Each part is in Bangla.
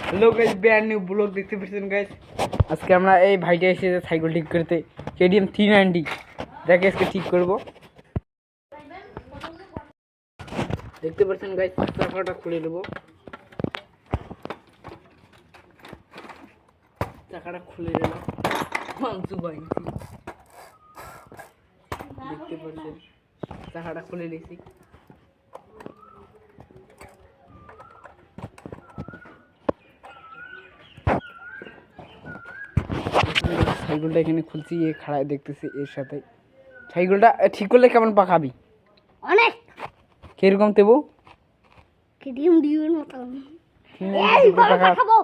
Hello guys, brand new blog देखते পাচ্ছেন गाइस। আজকে আমরা এই ভাইটা এসেছে সাইকেল ঠিক করতে, KTM 390 যাকে আজকে ঠিক করব। দেখতে পাচ্ছেন गाइस, চাকাটা খুলে দেব। চাকাটা খুলে দিলাম, মাংসু ভাঙছি। দেখতে পাচ্ছেন চাকাটা খুলে দিয়েছি। সাইকেলটা এখানে খুলছি, এ খাড়ায় দেখতেছি এর সাথে। সাইকেলটা ঠিক করলে কেমন পাকাবি? অনেক কিরকম দেবো? কেটিএম ডিউর মতো এই বড় পাকাবো।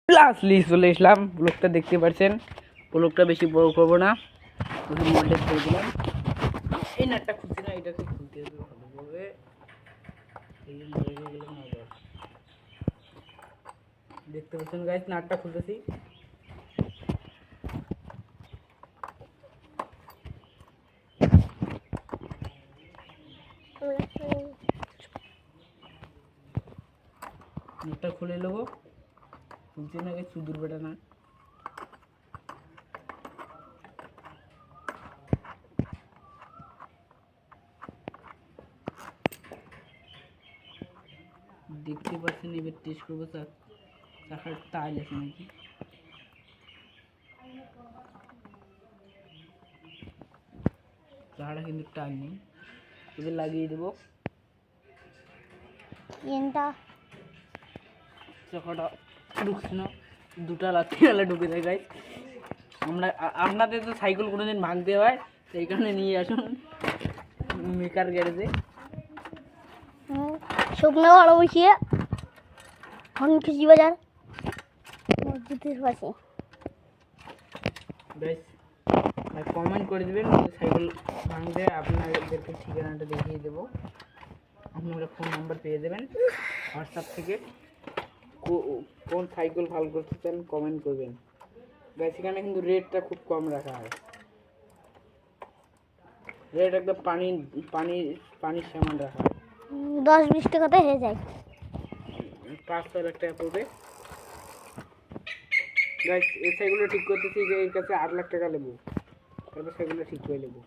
লাস্টলি চলে এসলাম। ব্লগটা দেখতে পাচ্ছেন, ব্লগটা বেশি বড় করবো না, মোল্ডে করে দিলাম। এই নাটটা খুলছি না, এটাকে খুলতে হবে ভালোভাবে। দেখতে পাচ্ছেন গাইস, নাটটা খুলতেছি। নাটটা খুলে নেবো। খুলছে না গাইস, সুদূর বেটা না। দেখতে পাচ্ছেন, এবার টেস্ট করবো চাকার টাইল আছে নাকি। চাকাটা কিন্তু টাইল নেই, এবার লাগিয়ে দেবো। চাকাটা ঢুকছে না, দুটা লাথি গেলে ঢুকে যায় গাইস। আপনাদের তো সাইকেল কোনোদিন ভাঙতে হয়, সেই কারণে নিয়ে আসুন মেকার গ্যারেজে। শুকনো বড় বসিয়ে খুশি বাজার মসজিদের পাশে। গাইস কমেন্ট করে দেবেন, সাইকেল ভাঙতে আপনাদেরকে ঠিকানাটা দেখিয়ে দেবো। আপনারা ফোন নাম্বার পেয়ে দেবেন হোয়াটসঅ্যাপ থেকে। কোন সাইকেল ভালো করতে চান কমেন্ট করবেন গাইস। এখানে কিন্তু রেটটা খুব কম রাখা হয়, রেট একদম পানির সামান রাখা হয়। 10-20 টাকাতে হয়ে যায়, 5-6 লাখ টাকা পড়বে গাইস। এই সাইকেলটা ঠিক করতেছি, এর কাছে 8 লাখ টাকা নেবো, তারপর সাইকেলটা ঠিক করে নেবো।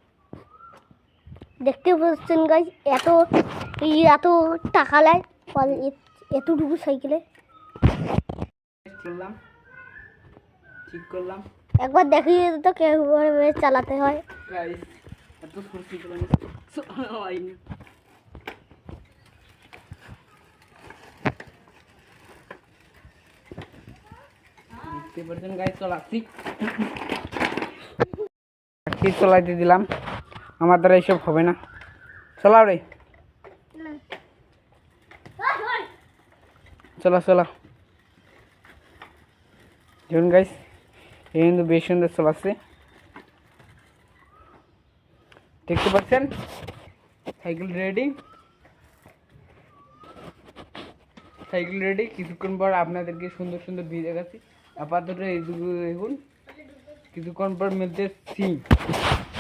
দেখতে পাচ্ছেন গাইস, এত টাকা লাগে এতটুকু সাইকেলে। ঠিক করলাম, একবার দেখিয়ে তো কিভাবে চালাতে হয় গাইস। এত খুশি করলাম হয়নি। দেখতে পাচ্ছেন গাইস, চলাচ্ছি। চলাইতে দিলাম, আমার দ্বারা এইসব হবে না। চলাও রে, চলা দেখুন গাইস, এই কিন্তু বেশ সুন্দর চলাচ্ছে। দেখতে পাচ্ছেন সাইকেল রেডি। কিছুক্ষণ পর আপনাদেরকে সুন্দর সুন্দর ভিডিও দেখাচ্ছি। আপাতত এইটুকু দেখুন, কিছুক্ষণ পর মধ্যে সিং